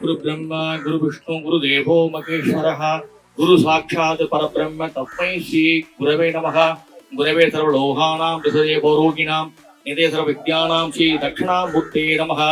गुरु ब्रह्मा गुरु विष्णु गुरु देवो महेश्वरः गुरु साक्षात् परब्रह्म तस्मै श्री गुरवे नमः। गुरवे सर्वलोकानां विषये भवरोगिणां निधे सर्वविद्यानां श्री दक्षिणामूर्ते नमः।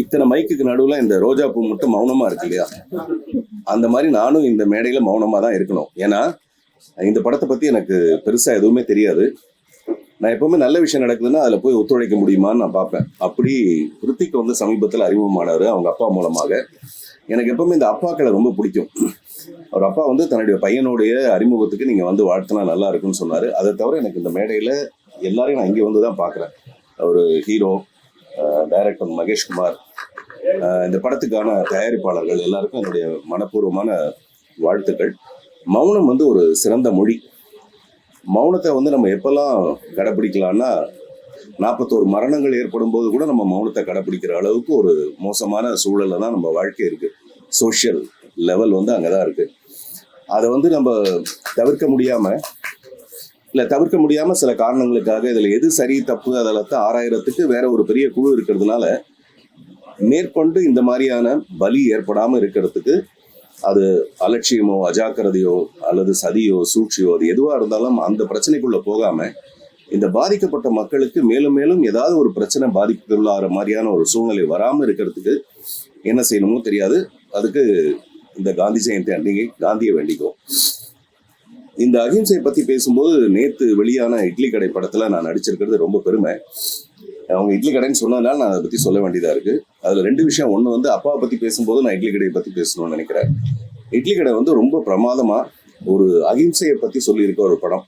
இத்தனை மைக்குக்கு நடுவில் இந்த ரோஜா பூ மட்டும் மௌனமா இருக்கு இல்லையா? அந்த மாதிரி நானும் இந்த மேடையில மௌனமா தான் இருக்கணும். ஏன்னா இந்த படத்தை பத்தி எனக்கு பெருசா எதுவுமே தெரியாது. நான் எப்பவுமே நல்ல விஷயம் நடக்குதுன்னா அதுல போய் ஒத்துழைக்க முடியுமான்னு நான் பார்ப்பேன். அப்படி ரித்திக் வந்து சமீபத்தில் அறிமுகமானவர் அவங்க அப்பா மூலமாக. எனக்கு எப்பவுமே இந்த அப்பாக்களை ரொம்ப பிடிக்கும். அவர் அப்பா வந்து தன்னுடைய பையனுடைய அறிமுகத்துக்கு நீங்க வந்து வாழ்த்தினா நல்லா இருக்குன்னு சொன்னாரு. அதை தவிர எனக்கு இந்த மேடையில எல்லாரையும் நான் இங்கே வந்து தான் பார்க்குறேன். ஒரு ஹீரோ, டைரக்டர் மகேஷ்குமார், இந்த படத்துக்கான தயாரிப்பாளர்கள் எல்லாருக்கும் என்னுடைய மனப்பூர்வமான வாழ்த்துக்கள். மௌனம் வந்து ஒரு சிறந்த மொழி. மௌனத்தை வந்து நம்ம எப்பெல்லாம் கடைப்பிடிக்கலாம்னா 41 மரணங்கள் ஏற்படும் போது கூட நம்ம மௌனத்தை கடைப்பிடிக்கிற அளவுக்கு ஒரு மோசமான சூழல்ல தான் நம்ம வாழ்க்கை இருக்கு. சோஷியல் லெவல் வந்து அங்கதான் இருக்கு. அதை வந்து நம்ம தவிர்க்க முடியாம சில காரணங்களுக்காக இதுல எது சரி தப்பு அதெல்லாம் ஆராயறதுக்கு வேற ஒரு பெரிய குழு இருக்கிறதுனால மேற்கொண்டு இந்த மாதிரியான பலி ஏற்படாம இருக்கிறதுக்கு அது அலட்சியமோ அஜாக்கிரதையோ அல்லது சதியோ சூழ்ச்சியோ அது எதுவா இருந்தாலும் அந்த பிரச்சனைக்குள்ள போகாம இந்த பாதிக்கப்பட்ட மக்களுக்கு மேலும் மேலும் ஏதாவது ஒரு பிரச்சனை பாதிப்புள்ளாகிற மாதிரியான ஒரு சூழ்நிலை வராம இருக்கிறதுக்கு என்ன செய்யணுமோ தெரியாது. அதுக்கு இந்த காந்தி ஜெயந்தி அன்றைக்கு காந்தியை வேண்டிக்கும். இந்த அகிம்சையை பத்தி பேசும்போது நேத்து வெளியான இட்லி கடை படத்துல நான் நடிச்சிருக்கிறது ரொம்ப பெருமை. அவங்க இட்லி கடைன்னு சொன்னதுனால நான் அதை பத்தி சொல்ல வேண்டியதா இருக்கு. அதுல 2 விஷயம். ஒண்ணு வந்து அப்பாவை பத்தி பேசும்போது நான் இட்லி கடையை பத்தி பேசணும்னு நினைக்கிறேன். இட்லி கடை வந்து ரொம்ப பிரமாதமா ஒரு அகிம்சையை பத்தி சொல்லியிருக்க ஒரு படம்.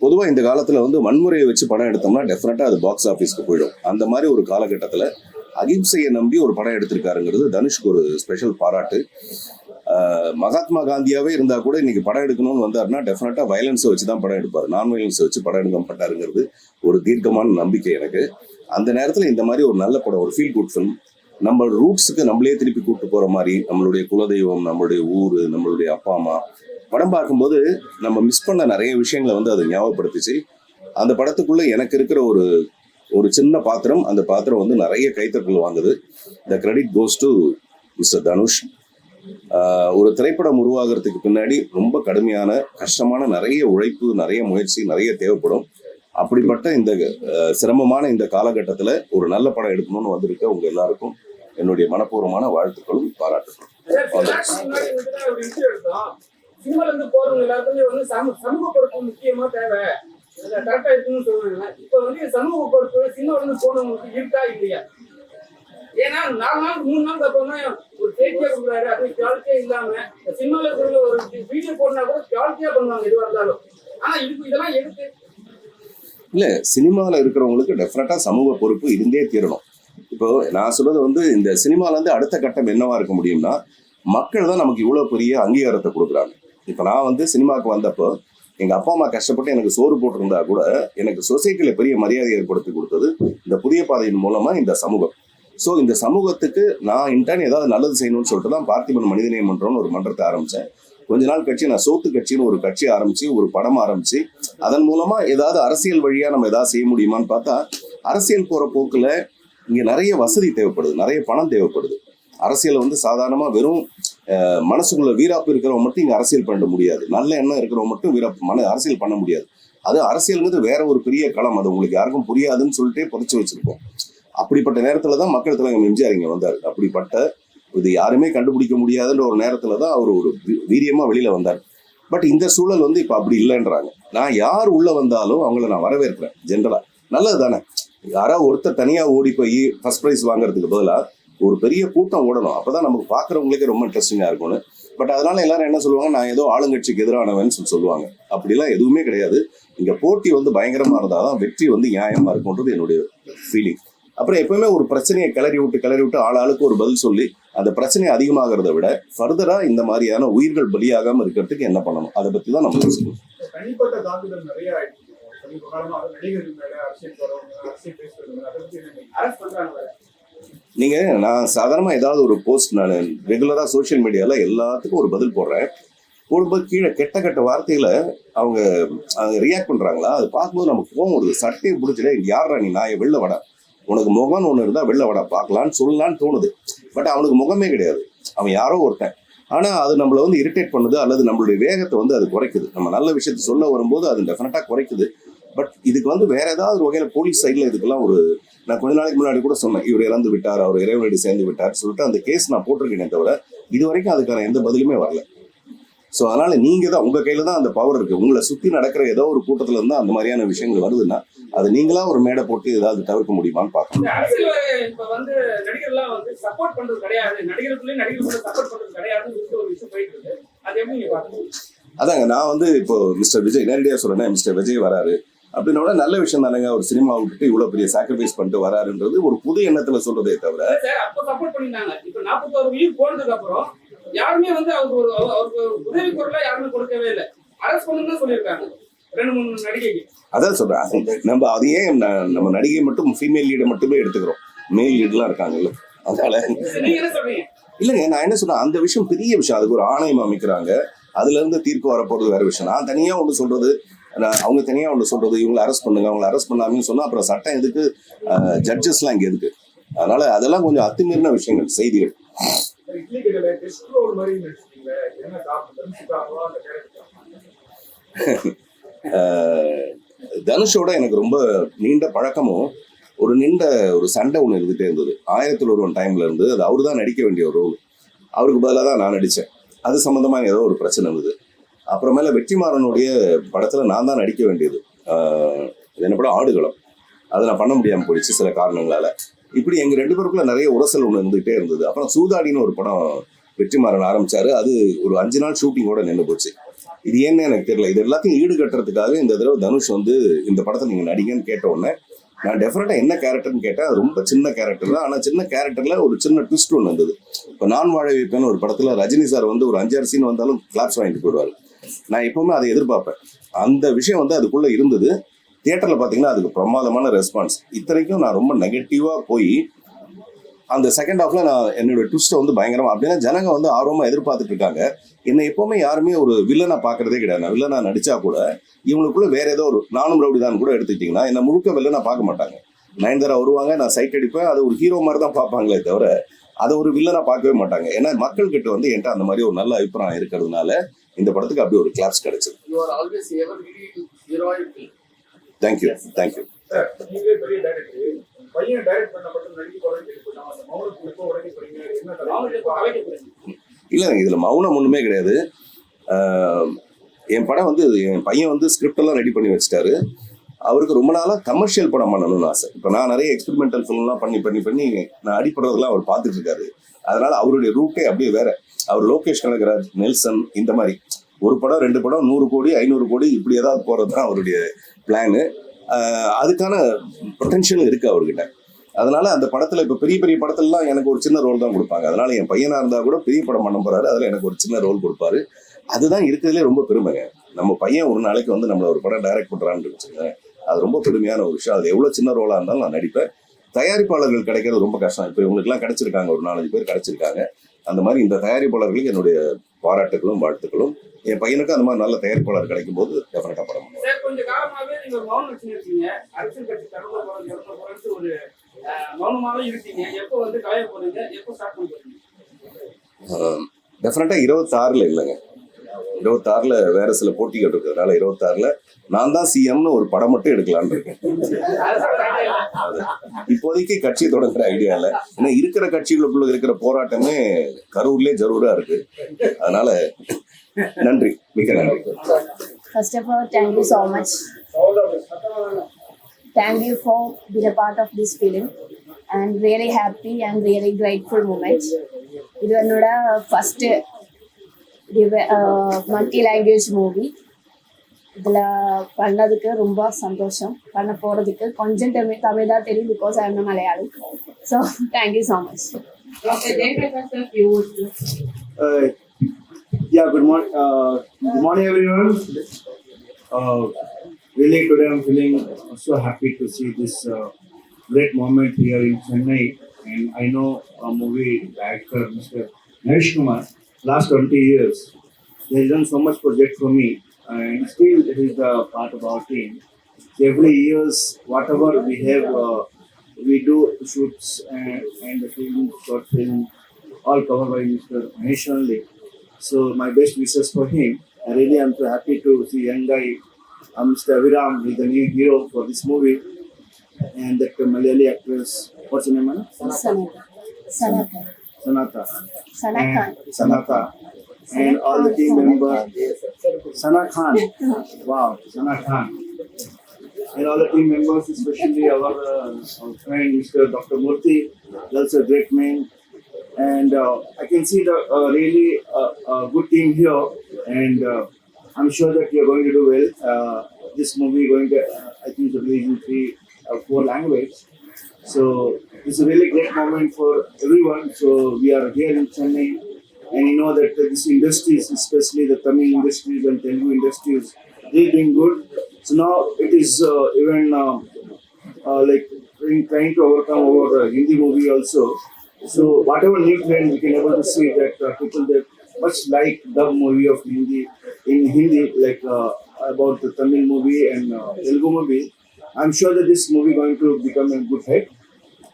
பொதுவா இந்த காலத்துல வந்து வன்முறையை வச்சு படம் எடுத்தோம்னா டெஃபினட்டா அது பாக்ஸ் ஆஃபீஸ்க்கு போயிடும். அந்த மாதிரி ஒரு காலகட்டத்துல அகிம்சையை நம்பி ஒரு படம் எடுத்திருக்காருங்கிறது தனுஷ்க்கு ஒரு ஸ்பெஷல் பாராட்டு. மகாத்மா காந்தியாவே இருந்தா கூட இன்னைக்கு படம் எடுக்கணும்னு வந்தாருன்னா டெஃபினட்டா வயலன்ஸை வச்சு தான் படம் எடுப்பாரு. நான் வயலன்ஸை வச்சு படம் எடுக்க மாட்டாருங்கிறது ஒரு தீர்க்கமான நம்பிக்கை எனக்கு. அந்த நேரத்துல இந்த மாதிரி ஒரு நல்ல படம், ஒரு ஃபீல் குட் ஃபிலிம், நம்ம ரூட்ஸுக்கு நம்மளே திருப்பி கூப்பிட்டு போற மாதிரி, நம்மளுடைய குலதெய்வம், நம்மளுடைய ஊரு, நம்மளுடைய அப்பா அம்மா படம் பார்க்கும்போது நம்ம மிஸ் பண்ண நிறைய விஷயங்களை வந்து அது ஞாபகப்படுத்துச்சு. அந்த படத்துக்குள்ள எனக்கு இருக்கிற ஒரு சின்ன பாத்திரம், அந்த பாத்திரம் வந்து நிறைய கைத்தட்டல் வாங்குது. The credit goes to mister Dhanush. ஒரு திரைப்படம் உருவாகிறதுக்கு பின்னாடி ரொம்ப கடுமையான கஷ்டமான நிறைய உழைப்பு, நிறைய முயற்சி, நிறைய தேவைப்படும். அப்படிப்பட்ட இந்த சிரமமான இந்த காலகட்டத்துல ஒரு நல்ல படம் எடுக்கணும்னு வந்திருக்க உங்க எல்லாருக்கும் என்னுடைய மனப்பூர்வமான வாழ்த்துக்களும் பாராட்டுகளும். முக்கியமா தேவை கரெக்டா இருக்குன்னு சொல்லுவாங்க. இப்ப வந்து சமூக பொறுப்பு சினிமாவில போனவங்களுக்கு இருக்கா இல்லையா? ஏன்னா 4 நாள் 3 நாளுக்கு அப்புறமா ஒரு பேட்டியா கொடுக்குறாரு, அது குவாலிட்டியா இல்லாம சினிமால இருக்கிற ஒரு வீடியோ போடனா கூட குவாலிட்டியா பண்ணுவாங்க எதுவா இருந்தாலும். ஆனா இதெல்லாம் எதுக்கு? இல்ல, சினிமால இருக்கிறவங்களுக்கு டெஃபினட்டா சமூக பொறுப்பு இருந்தே தீரணும். இப்போ நான் சொல்றது வந்து இந்த சினிமால இருந்து அடுத்த கட்டம் என்னவா இருக்க முடியும்னா, மக்கள் தான் நமக்கு இவ்வளவு பெரிய அங்கீகாரத்தை கொடுக்குறாங்க. இப்ப நான் வந்து சினிமாவுக்கு வந்தப்போ எங்க அப்பா அம்மா கஷ்டப்பட்டு எனக்கு சோறு போட்டிருந்தா கூட எனக்கு சொசைட்டில பெரிய மரியாதை ஏற்படுத்தி கொடுத்தது இந்த புதிய பாதையின் மூலமா இந்த சமூகம். ஸோ இந்த சமூகத்துக்கு நான் இன்டர்ன் ஏதாவது நல்லது செய்யணும்னு சொல்லிட்டு தான் பார்த்திபன் மனிதநேய மன்றம்னு ஒரு மன்றத்தை ஆரம்பிச்சேன். கொஞ்ச நாள் கட்சி நான் சோத்து கட்சின்னு ஒரு கட்சி ஆரம்பிச்சு, ஒரு படம் ஆரம்பிச்சு, அதன் மூலமா ஏதாவது அரசியல் வழியா நம்ம ஏதாவது செய்ய முடியுமான்னு பார்த்தா அரசியல் போற போக்குல இங்க நிறைய வசதி தேவைப்படுது, நிறைய பணம் தேவைப்படுது. அரசியல் வந்து சாதாரணமா வெறும் மனசுக்குள்ள வீராப்பு இருக்கிறவங்க மட்டும் இங்க அரசியல் பண்ண முடியாது. நல்ல எண்ணம் இருக்கிறவங்க மட்டும் அரசியல் பண்ண முடியாது. அது அரசியல்ங்கிறது வேற ஒரு பெரிய களம். அது உங்களுக்கு யாருக்கும் புரியாதுன்னு சொல்லிட்டே புதைச்சு வச்சிருக்கோம். அப்படிப்பட்ட நேரத்துலதான் மக்கள் தலைவர் எம்ஜிஆர் இங்க வந்தார். அப்படிப்பட்ட இது யாருமே கண்டுபிடிக்க முடியாதுன்ற ஒரு நேரத்துலதான் அவர் ஒரு வீரியமா வெளியில வந்தார். பட் இந்த சூழல் வந்து இப்ப அப்படி இல்லைன்றாங்க. நான் யார் உள்ள வந்தாலும் அவங்கள நான் வரவேற்கிறேன். ஜென்ரலா நல்லது தானே. யாராவது ஒருத்தர் தனியா ஓடி போய் ஃபர்ஸ்ட் ப்ரைஸ் வாங்குறதுக்கு பதிலா ஒரு பெரிய கூட்டம் ஓடணும். அப்பதான் நமக்கு பாக்குறவங்களுக்கே ரொம்ப இன்ட்ரெஸ்டிங்கா இருக்கும்னு. பட் அதனால எல்லாரும் என்ன சொல்லுவாங்க, நான் ஏதோ ஆளுங்கட்சிக்கு எதிரானவன் சொல்லுவாங்க. அப்படிலாம் எதுவுமே கிடையாது. இங்க போட்டி வந்து பயங்கரமா இருந்தாதான் வெற்றி வந்து நியாயமா இருக்கும்ன்றது என்னுடைய ஃபீலிங். அப்புறம் எப்பவுமே ஒரு பிரச்சனையை கிளறி விட்டு ஆளாளுக்கு ஒரு பதில் சொல்லி அந்த பிரச்சனை அதிகமாகிறத விட ஃபர்தரா இந்த மாதிரியான உயிர்கள் பலியாகாம இருக்கிறதுக்கு என்ன பண்ணணும், அதை பத்தி தான் நம்ம யோசிக்கணும். தனிப்பட்ட தாக்குதல் நிறைய ஆயிடுச்சு. சமீப காலமா அது நடிகர்கள் மேல அரசியல் வரவங்க அரசியல் பேசுறது அதை பத்தி என்ன அரெஸ்ட் பண்றாங்க. நீங்க நான் சாதாரணமா ஏதாவது ஒரு போஸ்ட் நான் ரெகுலரா சோஷியல் மீடியால எல்லாத்துக்கும் ஒரு பதில் போடுறேன். போடும்போது கீழே கெட்ட கெட்ட வார்த்தைகளை அவங்க ரியாக்ட் பண்றாங்களா, அது பார்க்கும்போது நமக்கு கோவம் வருது. சட்டையை பிடிச்சிட்டு யாரா நீ நாயை வெளில வடா, உனக்கு முகம்னு ஒன்று இருந்தா வெளில வடா பார்க்கலான்னு சொல்லலான்னு தோணுது. பட் அவனுக்கு முகமே கிடையாது, அவன் யாரோ ஒருத்தன். ஆனா அது நம்மளை வந்து இரிட்டேட் பண்ணுது, அல்லது நம்மளுடைய வேகத்தை வந்து அது குறைக்குது. நம்ம நல்ல விஷயத்த சொல்ல வரும்போது அது டெஃபினட்டா குறைக்குது. பட் இதுக்கு வந்து வேற ஏதாவது ஒரு வகையில போலீஸ் சைட்ல இதுக்கெல்லாம் ஒரு, நான் கொஞ்ச நாளைக்கு முன்னாடி கூட சொன்னேன், இவர் இறந்து விட்டார், அவர் இறைவனடி சேர்ந்து விட்டார் சொல்லிட்டு அந்த கேஸ் நான் போட்டிருக்கேனே தவிர இது வரைக்கும் அதுக்கான எந்த பதிலுமே வரல. ஸோ அதனால நீங்க தான், உங்க கையில தான் அந்த பவர் இருக்கு. உங்களை சுத்தி நடக்கிற ஏதோ ஒரு கூட்டத்துல இருந்தா அந்த மாதிரியான விஷயங்கள் வருதுன்னா அது நீங்களா ஒரு மேடை போட்டு ஏதாவது தவிர்க்க முடியுமான்னு பார்க்கணும். இந்த அரசியல் இப்ப வந்து நடிகர்லாம் வந்து சப்போர்ட் பண்றது கிடையாது, நடிகர்களுக்குள்ளே நடிகர்கள் சப்போர்ட் பண்றது கிடையாதுன்னு ஒரு விஷயம் போயிட்டு இருக்கு. அது எப்படி நீங்க பாக்குறீங்க? அதாங்க, நான் வந்து இப்போ மிஸ்டர் விஜய் நேரடியாக சொல்றேன், மிஸ்டர் விஜய் வராரு அப்படின்னா நல்ல விஷயம் தானேங்க. ஒரு சினிமா விட்டுட்டு இவ்வளவு பெரிய சாக்ரிஃபைஸ் பண்ணிட்டு வராருன்றது ஒரு புது எண்ணத்துல சொல்றதே தவிர. சார் அப்போ சப்போர்ட் பண்ணிருந்தாங்க, இப்ப 41 உயிர் போனதுக்கு அப்புறம் யாருமே வந்து அவருக்கு உதவி குரலா யாருமே கொடுக்கவே இல்லை. அரசு பண்ணுன்னு சொல்லியிருக்காங்க 2-3 நடிகைக்கு. அதான் சொல்றேன், நம்ம அதையே நம்ம நடிகை மட்டும் ஃபீமேல் லீடை மட்டுமே எடுத்துக்கிறோம், மேல் லீட்லாம் இருக்காங்கல்ல. அதனால நீங்க என்ன சொல்றீங்க? இல்லைங்க, நான் என்ன சொல்றேன், அந்த விஷயம் பெரிய விஷயம். அதுக்கு ஒரு ஆணையம் அமைக்கிறாங்க, அதுல இருந்து தீர்ப்பு வரப்போறது வேற விஷயம். நான் தனியா ஒன்று சொல்றது, அவங்க தனியா ஒன்று சொல்றது, இவங்களை அரெஸ்ட் பண்ணுங்க அவங்களை அரெஸ்ட் பண்ணாமன்னு சொன்னா அப்புறம் சட்டம் எதுக்கு, ஜட்ஜஸ்லாம் இங்க எதுக்கு? அதனால அதெல்லாம் கொஞ்சம் அத்துமீறின விஷயங்கள், செய்திகள். இட்லி கடையில டெஸ்ட் ரோல் மாதிரி நடிச்சிட்டீங்க, என்ன காரணம் அந்த கேரக்டர்? தனுஷோட எனக்கு ரொம்ப நீண்ட பழக்கமும் ஒரு சண்டை ஒன்று இருந்துகிட்டே இருந்தது. 1001 டைம்ல இருந்து அது அவரு தான் நடிக்க வேண்டிய ஒரு ரோல், அவருக்கு பதிலாக தான் நான் நடித்தேன். அது சம்மந்தமாக ஏதோ ஒரு பிரச்சனை இருந்தது. அப்புறமேல வெற்றிமாறனுடைய படத்தில் நான் தான் நடிக்க வேண்டியது. இது என்ன படம், ஆடுகளம். அதை நான் பண்ண முடியாமல் போயிடுச்சு சில காரணங்களால். இப்படி எங்கள் 2 பேருக்குள்ள நிறைய உரசல் ஒன்று இருந்துகிட்டே இருந்தது. அப்புறம் சூதாடின்னு ஒரு படம் வெற்றிமாறன் ஆரம்பிச்சாரு, அது ஒரு 5 நாள் ஷூட்டிங்கோட நின்று போச்சு. இது ஏன்னு எனக்கு தெரியல. இது எல்லாத்தையும் ஈடுகட்டுறதுக்காக இந்த தடவை தனுஷ் வந்து இந்த படத்தை நீங்கள் நடிகன்னு கேட்ட உடனே நான் டெஃபினட்டாக என்ன கேரக்டர்னு கேட்டேன். அது ரொம்ப சின்ன கேரக்டர் தான், ஆனால் சின்ன கேரக்டரில் ஒரு சின்ன ட்விஸ்ட் ஒன்று இருந்தது. இப்போ நான் வாழ வைப்பேன்னு ஒரு படத்தில் ரஜினி சார் வந்து ஒரு 5-6 சீன் வந்தாலும் கிளாப்ஸ் வாங்கிட்டு போயிடுவார். நான் எப்பவுமே அதை எதிர்பார்ப்பேன். அந்த விஷயம் வந்து அதுக்குள்ளே இருந்தது. தியேட்டரில் பார்த்தீங்கன்னா அதுக்கு பிரமாதமான ரெஸ்பான்ஸ். இத்தனைக்கும் நான் ரொம்ப நெகட்டிவாக போய் அந்த செகண்ட் ஹாஃப்ல நான் என்னோட ட்விஸ்ட்டை வந்து பயங்கரமா, அப்படின்னா ஜனங்க வந்து ஆர்வமாக எதிர்பார்த்துட்டு இருக்காங்க. என்னை எப்பவுமே யாருமே ஒரு வில்லனா பார்க்கறதே கிடையாது. நான் வில்லனா நடிச்சா கூட இவங்களுக்குள்ள வேற ஏதோ ஒரு நானும் ரவுடி தான் கூட எடுத்துக்கிட்டிங்கன்னா என்ன முழுக்க வில்லனா பார்க்க மாட்டாங்க. நயன்தாரா வருவாங்க, நான் சைட் அடிப்பேன், அது ஒரு ஹீரோ மாதிரி தான் பார்ப்பாங்களே தவிர அதை ஒரு வில்லனா பார்க்கவே மாட்டாங்க. ஏன்னா மக்கள் கிட்ட வந்து என்கிட்ட அந்த மாதிரி ஒரு நல்ல அபிப்பிராயம் இருக்கிறதுனால இந்த படத்துக்கு அப்படி ஒரு கிளாப்ஸ் கிடைச்சது. தேங்க்யூ. நீங்களே பெரிய டைரக்டர், பையன் டைரக்ட் பண்ண படம் நடிக்க போறேன்னு கேள்விப்பட்டோம். அந்த மௌனத்துக்கு எப்போ உடனே போறீங்க, என்ன தலைவர்? இல்லை, இதுல மௌனம் ஒண்ணுமே கிடையாது. என் படம் வந்து என் பையன் வந்து ஸ்கிரிப்ட் எல்லாம் ரெடி பண்ணி வச்சுட்டாரு. அவருக்கு ரொம்ப நாளா கமர்ஷியல் படம் பண்ணணும்னு ஆசை. இப்போ நான் நிறைய எக்ஸ்பெரிமெண்டல் ஃபிலிம்லாம் பண்ணி நான் அடிப்படுறதெல்லாம் அவர் பார்த்துட்டு இருக்காரு. அதனால அவருடைய ரூட்டே அப்படியே வேற. அவர் லோகேஷ் கனகராஜ், நெல்சன், இந்த மாதிரி ஒரு படம் 2 படம் 100 கோடி 500 கோடி இப்படி ஏதாவது போறது தான் அவருடைய பிளானு. அதுக்கான பொட்டன்ஷியல் இருக்கு அவர்கிட்ட. அதனால அந்த படத்துல இப்ப பெரிய பெரிய படத்துலலாம் எனக்கு ஒரு சின்ன ரோல் தான் கொடுப்பாங்க. அதனால என் பையனா இருந்தா கூட பெரிய படம் பண்ண போறாரு, அதுல எனக்கு ஒரு சின்ன ரோல் கொடுப்பாரு. அதுதான் இருக்கிறதுலே ரொம்ப பெருமைங்க. நம்ம பையன் ஒரு நாளைக்கு வந்து நம்மள ஒரு படம் டைரக்ட் பண்றான்னு வச்சுக்கோங்க, அது ரொம்ப பெருமையான ஒரு விஷயம். அது எவ்வளவு சின்ன ரோலா இருந்தாலும் நான் நடிப்பேன். தயாரிப்பாளர்கள் கிடைக்கிறது ரொம்ப கஷ்டம். இப்போ இவங்களுக்குலாம் கிடைச்சிருக்காங்க, ஒரு 4-5 பேர் கிடைச்சிருக்காங்க. அந்த மாதிரி இந்த தயாரிப்பாளர்களுக்கு என்னுடைய பாராட்டுகளும் வாழ்த்துக்களும். என் பையனுக்கு அந்த மாதிரி நல்ல தயாரிப்பாளர் கிடைக்கும் போது டெஃபினட்டா படம் பண்ணுவேன். சார், கொஞ்ச காலமாவே நீங்க மௌனம் வச்சுருக்கீங்க, அரசியல் கட்சி தரவுல போறது ஒரு மௌனமாவே இருக்கீங்க. எப்போ வந்து கலைய போறீங்க, எப்போ ஸ்டார்ட் பண்ண போறீங்க? டெஃபினட்டா 26ல இல்லைங்க, 26ல வேற சில போட்டிகள் இருக்கிறதுனால 26ல நான் தான் சிஎம்னு ஒரு படம் மட்டும் எடுக்கலான்னு இருக்கேன். இப்போதைக்கு கட்சி தொடங்குற ஐடியா இல்லை. ஏன்னா இருக்கிற கட்சிகளுக்குள்ள இருக்கிற போராட்டமே கரூர்லயே ஜரூரா இருக்கு. அதனால நன்றி, மிக நன்றி. First of all, thank you so much. Thank you for being a part of this film and really happy and really grateful moment. இது என்னோட ஃபர்ஸ்ட் மல்டி லாங்குவேஜ் மூவி. இதில் பண்ணதுக்கு ரொம்ப சந்தோஷம். பண்ண போகிறதுக்கு கொஞ்சம் தமிழ் தான் தெரியும், because I am Malayali. So thank you so much. Yeah, good morning everyone. really today I'm feeling so happy to see this great moment here in Chennai. And I know a movie director, Mr. Naresh Kumar, last 20 years. He has done so much project for me, and still it is the part of our team. So every years, whatever we have, we do shoots and the film, short film, all covered by Mr. Mahesh only. So my best wishes for him. I really am so happy to see young guy, Mr. Aviram, is the new hero for this movie, and that Malayali actress, what's her name, Anna? Sanatha. Sanatha. Sanatha. And Sanatha. And all the team members, Sana Khan. Wow, Sana Khan. And all the team members, especially our friend Mr. Dr. Murthy, that's a great man. And I can see the really good team here, and I'm sure that you're going to do well. This movie going to, I think, to release in 3 or 4 languages. So it's a really great moment for everyone. So we are here in Chennai, and you know that this industries, especially the Tamil industries and Telugu industries, they're doing good. So now it is even like trying to overcome our Hindi movie also. So whatever new trend we can able to see that people that much like the movie of Hindi in Hindi, like about the Tamil movie and Telugu movie. I'm sure that this movie going to become a good hit,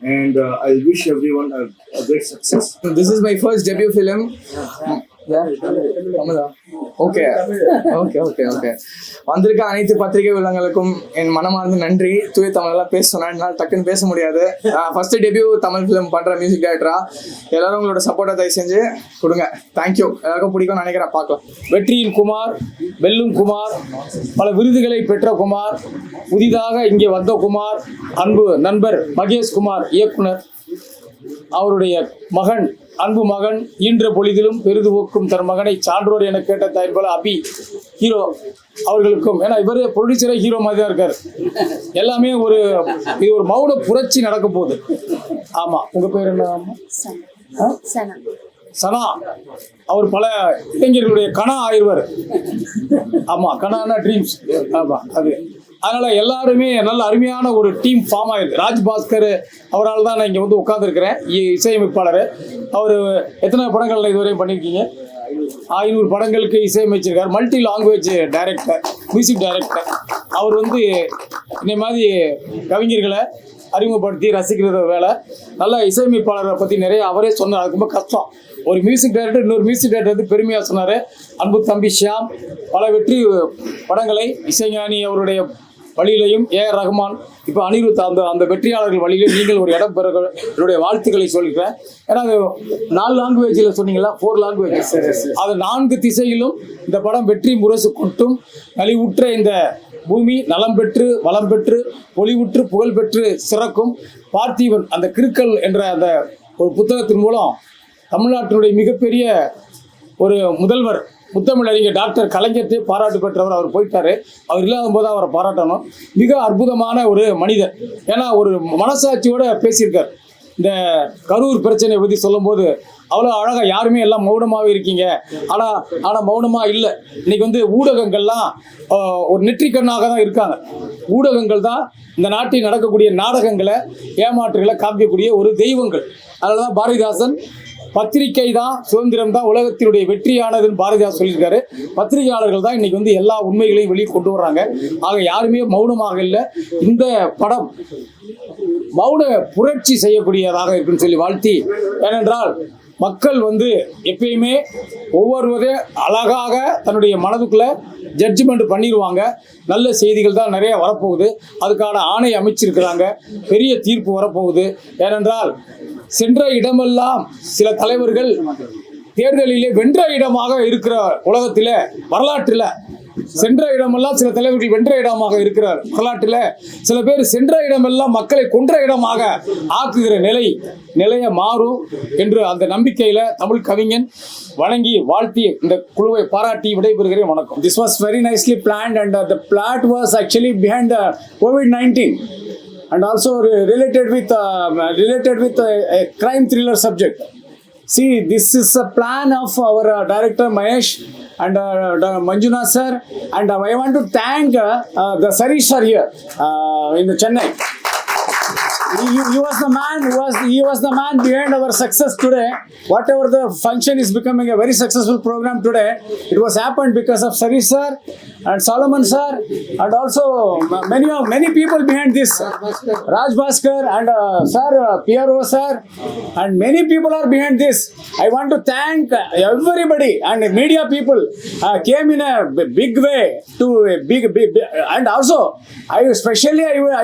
and I wish everyone a great success. This is my first debut film. Okay okay okay okay வந்திருக்க அனைத்து பத்திரிகை உள்ளவங்களுக்கும் என் மனமார்ந்த நன்றி. தூய தமிழெல்லாம் பேச சொன்னா என்னால் டக்குன்னு பேச முடியாது. ஃபர்ஸ்ட் டெபியூ தமிழ் ஃபிலிம் பண்ணுற மியூசிக் டைரக்டரா. எல்லாரும் உங்களோட சப்போர்ட்டை தயவு செஞ்சு கொடுங்க. தேங்க்யூ. எல்லாருக்கும் பிடிக்கும்னு நினைக்கிறேன். பார்க்கலாம். வெற்றியின் குமார், வெல்லும் குமார், பல விருதுகளை பெற்ற குமார், புதிதாக இங்கே வந்த குமார், அன்பு நண்பர் மகேஷ் குமார் இயக்குனர், அவருடைய மகன், அன்பு மகன், ஈன்ற பொழுதிலும் பெரிது ஊக்கும் தன் மகனை சான்றோர் என கேட்ட தாய் போல அபி ஹீரோ அவர்களுக்கும், ஏன்னா இவர் ப்ரொடியூசரே ஹீரோ மாதிரி தான் இருக்காரு. எல்லாமே இது ஒரு மௌன புரட்சி நடக்க போகுது. ஆமா, உங்க பேர் என்ன? சனா. அவர் பல இளைஞர்களுடைய கனா ஆயிடுவார். ஆமா, கனானா ட்ரீம்ஸ். ஆமா, அது அதனால எல்லாருமே நல்ல அருமையான ஒரு டீம் ஃபார்ம் ஆயிருக்கு. ராஜ்பாஸ்கர் அவரால் தான் நான் இங்கே வந்து உட்காந்துருக்கிறேன், இசையமைப்பாளர். அவர் எத்தனை படங்கள் இதுவரையும் பண்ணியிருக்கீங்க? 500 படங்களுக்கு இசையமைச்சிருக்கார். Multi language director, music director. அவர் வந்து இந்த மாதிரி கவிஞர்களை அறிமுகப்படுத்தி ரசிக்கிறது வேலை. நல்ல இசையமைப்பாளரை பற்றி நிறைய அவரே சொன்னார். அது ரொம்ப கஷ்டம். ஒரு மியூசிக் டைரக்டர் இன்னொரு மியூசிக் டைரக்டர் வந்து பெருமையாக சொன்னார். அன்பு தம்பி ஷியாம் பல வெற்றி படங்களை இசைஞானி அவருடைய வழியிலையும், ஏஆர் ரஹ்மான், இப்போ அனிருத், அந்த வெற்றியாளர்கள் வழியிலும் நீங்கள் ஒரு இடம் பெற என்னுடைய வாழ்த்துக்களை சொல்லிக்கிறேன். ஏன்னா அது 4 லாங்குவேஜில் சொன்னீங்களா? 4 லாங்குவேஜ். அது 4 திசையிலும் இந்த படம் வெற்றி முரசு கொட்டும். நலிவுற்ற இந்த பூமி நலம் பெற்று வளம் பெற்று ஒளிவுற்று புகழ் பெற்று சிறக்கும். பார்த்திபன் அந்த கிறுக்கல் என்ற அந்த ஒரு புத்தகத்தின் மூலம் தமிழ்நாட்டினுடைய மிகப்பெரிய ஒரு முதல்வர், முத்தமிழறிஞர் டாக்டர் கலைஞர்கிட்டே பாராட்டு பெற்றவர். அவர் போயிட்டாரு. அவர் இல்லாத போது அவரை பாராட்டணும். மிக அற்புதமான ஒரு மனிதர். ஏன்னா ஒரு மனசாட்சியோட பேசியிருக்கார். இந்த கரூர் பிரச்சனையை பற்றி சொல்லும்போது அவ்வளோ அழகாக, யாருமே எல்லாம் மௌனமாகவே இருக்கீங்க, ஆனால் மௌனமாக இல்லை. இன்னைக்கு வந்து ஊடகங்கள்லாம் ஒரு நெற்றிக்கண்ணாக தான் இருக்காங்க. ஊடகங்கள் தான் இந்த நாட்டில் நடக்கக்கூடிய நாடகங்களை, ஏமாற்றுகளை காமிக்கக்கூடிய ஒரு தெய்வங்கள். அதனால தான் பாரதிதாசன் பத்திரிகை தான் சுதந்திரம் தான் உலகத்தினுடைய வெற்றியானதுன்னு பாரதிதாசன் சொல்லியிருக்காரு. பத்திரிகையாளர்கள் தான் இன்னைக்கு வந்து எல்லா உண்மைகளையும் வெளியே கொண்டு வர்றாங்க. ஆக யாருமே மௌனமாக இல்லை. இந்த படம் மௌன புரட்சி செய்யக்கூடியதாக இருக்குன்னு சொல்லி வாழ்த்தி, ஏனென்றால் மக்கள் வந்து எப்பயுமே ஒவ்வொருவரே அழகாக தன்னுடைய மனதுக்குள்ள ஜட்ஜ்மெண்ட் பண்ணிடுவாங்க. நல்ல செய்திகள் தான் நிறைய வரப்போகுது. அதுக்கான ஆணை அமைச்சிருக்கிறாங்க. பெரிய தீர்ப்பு வரப்போகுது. ஏனென்றால் சென்ற இடமெல்லாம் சில தலைவர்கள் தேர்தலிலே வென்ற இடமாக இருக்கிற உலகத்தில், வரலாற்றில் சென்ற இடமெல்லாம் சில தலைவர்கள் வென்ற இடமாக இருக்கிறார். வரலாற்றில் சில பேர் சென்ற இடமெல்லாம் மக்களை கொன்ற இடமாக ஆக்குகிற நிலையை மாறும் என்று அந்த நம்பிக்கையில் தமிழ் கவிஞன் வணங்கி வாழ்த்தி இந்த குழுவை பாராட்டி விடைபெறுகிறேன். வணக்கம். This was very nicely planned, and the plot was actually behind the COVID-19 and also related with a crime thriller subject. See, this is a plan of our director Mahesh and Manjunath sir, and I want to thank the Sarish sir here in the Chennai. He was the man. He was the man behind our success today. Whatever the function is becoming a very successful program today. It was happened because of Sarish sir and Solomon sir, and also many people behind this. Raj Bhaskar and sir PRO sir, and many people are behind this. I want to thank everybody, and media people came in a big way to a big and also I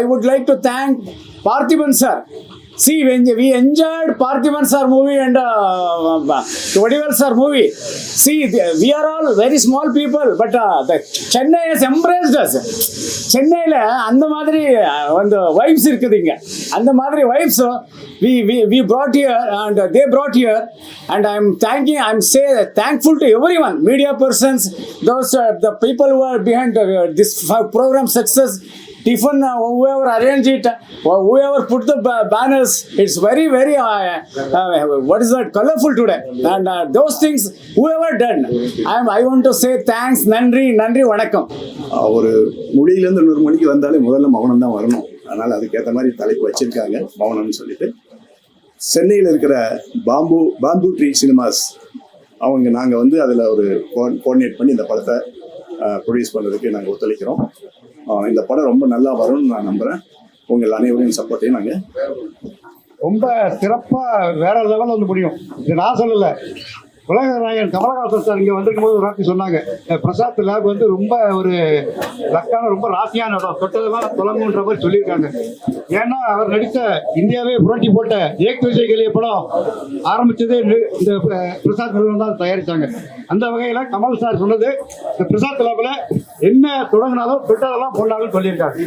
would like to thank Parthiban sir. See, when we enjoyed Parthiban sir movie and Vadivel sir movie, see, we are all very small people, but the Chennai has embraced us. சென்னையில் அந்த மாதிரி அந்த vibes இருக்குதுங்க. அந்த மாதிரி vibes we brought here and they brought here, and I'm thankful to everyone, media persons, those the people who are behind this program success. Tiffin, whoever arranged it, whoever put the banners, it's very what is that, colorful today, and those things whoever done, I want to say thanks, நன்றி வணக்கம். ஒரு மொழியிலேருந்து 100 மணிக்கு வந்தாலே முதல்ல மௌனம் தான் வரணும். அதனால் அதுக்கேற்ற மாதிரி தலைப்பு வச்சிருக்காங்க மௌனம்னு சொல்லிட்டு. சென்னையில் இருக்கிற பாம்பு ட்ரீ சினிமாஸ் நாங்கள் வந்து அதில் ஒரு கோஆர்டினேட் பண்ணி இந்த படத்தை ப்ரொடியூஸ் பண்ணுறதுக்கு நாங்கள் ஒத்துழைக்கிறோம். இந்த படம் ரொம்ப நல்லா வரும்னு நான் நம்புகிறேன். உங்கள் அனைவரையும் சப்போர்ட்டையும் நாங்கள் ரொம்ப சிறப்பாக வேற லெவலில் வந்து முடியும். இது நான் சொல்லலை, உலக நாயகன் கமலஹாசன் சார் இங்கே வந்திருக்கும் போது ஒரு வார்த்தை சொன்னாங்க, பிரசாத் லேப் வந்து ரொம்ப ஒரு லக்கான ரொம்ப ராசியான இடம், தொட்டதெல்லாம் தொலங்குன்ற மாதிரி சொல்லியிருக்காங்க. ஏன்னா அவர் நடித்த இந்தியாவே புரட்டி போட்ட ஏக் விஜய் கலிய படம் ஆரம்பித்ததே இந்த பிரசாத் நிறுவனம் தான் தயாரித்தாங்க. அந்த வகையில் கமல் சார் சொன்னது, இந்த பிரசாத் லேபில் என்ன தொடங்கினாலும் தொட்டதெல்லாம் பொண்ணாங்கன்னு சொல்லியிருக்காங்க.